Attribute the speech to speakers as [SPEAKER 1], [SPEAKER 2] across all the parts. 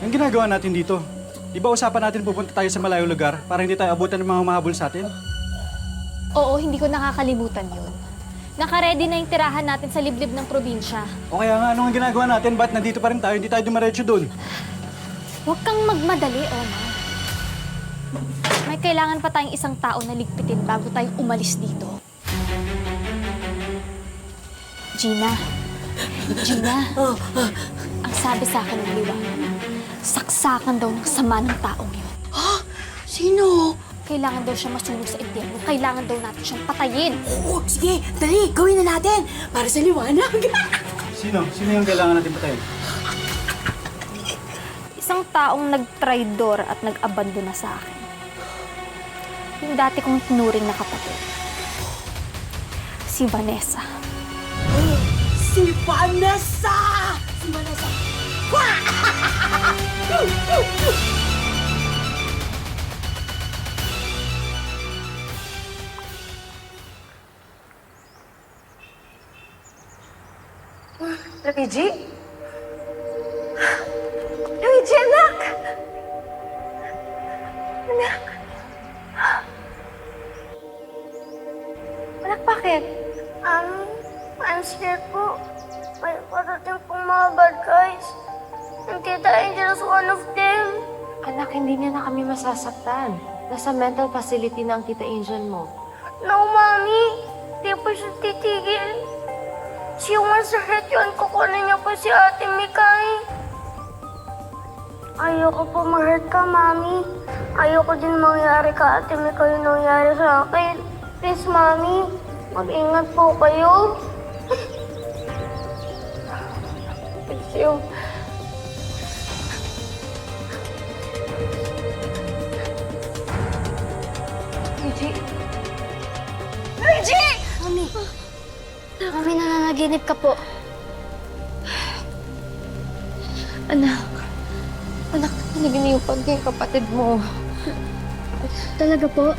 [SPEAKER 1] Ang ginagawa natin dito, di ba usapan natin pupunta tayo sa malayong lugar para hindi tayo abutan ng mga mahabol sa atin?
[SPEAKER 2] Oo, hindi ko nakakalimutan yun. Nakaready na yung tirahan natin sa liblib ng probinsya.
[SPEAKER 1] O kaya nga, ano ang ginagawa natin? Ba't nandito pa rin tayo? Hindi tayo dumaretso doon.
[SPEAKER 2] Huwag kang magmadali, Omar. May kailangan pa tayong isang tao na ligpitin bago tayo umalis dito. Gina. Ang sabi sa akin ng liwanag, saksakan daw ng sama ng taong yun.
[SPEAKER 3] Ha? Sino?
[SPEAKER 2] Kailangan daw siya masunog sa impyerno. Kailangan daw natin siyang patayin.
[SPEAKER 3] Oo, sige. Dali, gawin na natin. Para sa liwanag.
[SPEAKER 1] Sino? Sino yung kailangan natin patayin?
[SPEAKER 2] Isang taong nagtraidor at nag-abandona sa akin. Yung dati kong tinuring na kapatid. Si Vanessa.
[SPEAKER 3] Si Vanessa! Si Vanessa!
[SPEAKER 4] Luigi? Luigi, anak! Anak! Anak, bakit?
[SPEAKER 5] I'm scared po. May parating pong mga bad guys. And Tita Angel is one of them.
[SPEAKER 4] Anak, hindi niya na kami masasaktan. Nasa mental facility na ang Tita Angel mo.
[SPEAKER 5] No, Mami. Di pa siya titigil. She wants to hurt you and kukunin niya pa si Ate Mikay. Ayoko po ma-hurt ka, Mami. Ayoko din mangyari ka, Ate Mikay, yung nangyari sa akin. Please, Mami. Mag-ingat po kayo.
[SPEAKER 4] Thank you. Luigi? Luigi!
[SPEAKER 2] Mami! Mami, nananaginip ka po.
[SPEAKER 4] Anak, naginiupan ko yung kapatid mo.
[SPEAKER 5] Talaga po?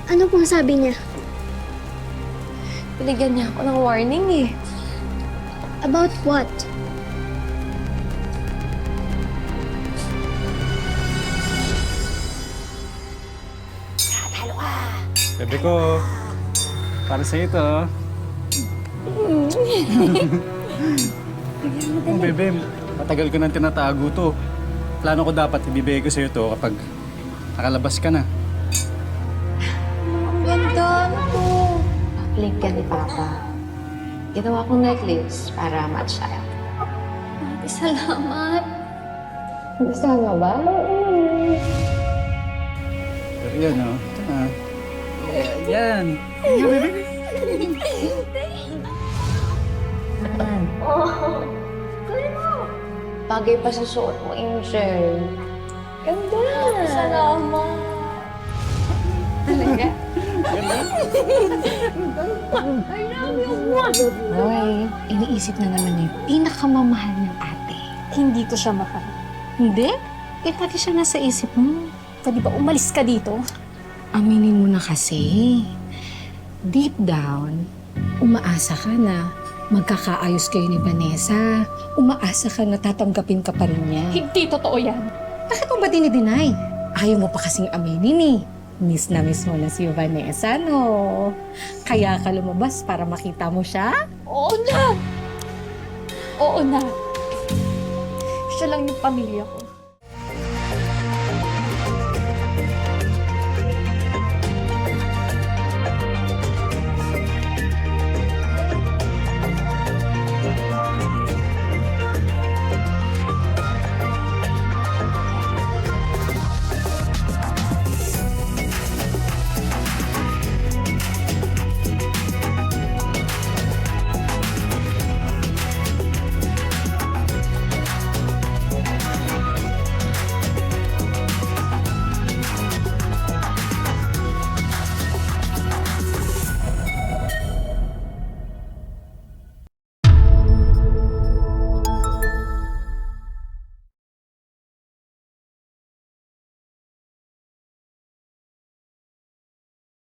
[SPEAKER 5] Ano pong sabi niya?
[SPEAKER 4] Binigyan niya ako ng warning eh.
[SPEAKER 5] About what?
[SPEAKER 1] Bebe ko, para sa'yo ito. Oh, bebe, matagal ko nang tinatago to. Plano ko dapat ibibigay ko sa'yo to kapag nakalabas ka na.
[SPEAKER 4] Ang ganda ko. Link ka ni Papa. Ginawa kong necklace para match tayo.
[SPEAKER 2] Ate, salamat.
[SPEAKER 4] Gusto mo ba?
[SPEAKER 1] Pero yan, oh. Ito na. Yan. Yan, bebe.
[SPEAKER 4] Bagay pa sa suot mo, Angel. Ganda!
[SPEAKER 2] Salamat.
[SPEAKER 4] Talaga?
[SPEAKER 3] Hoy, iniisip na naman niya yung pinakamamahal ng ate.
[SPEAKER 2] Hindi ko siya mahal.
[SPEAKER 3] Hindi? Eh, pati siya nasa isip mo.
[SPEAKER 2] Pwede ba umalis ka dito?
[SPEAKER 3] Aminin mo na kasi. Deep down, umaasa ka na magkakaayos kayo ni Vanessa. Umaasa ka na tatanggapin ka pa rin niya.
[SPEAKER 2] Hindi totoo yan.
[SPEAKER 3] Bakit mo ba dinideny? Ayaw mo pa kasing aminin eh. Miss na miss mo na si Vanessa, no? Kaya ka lumabas para makita mo siya?
[SPEAKER 2] Oo na! Oo na. Siya lang yung pamilya ko.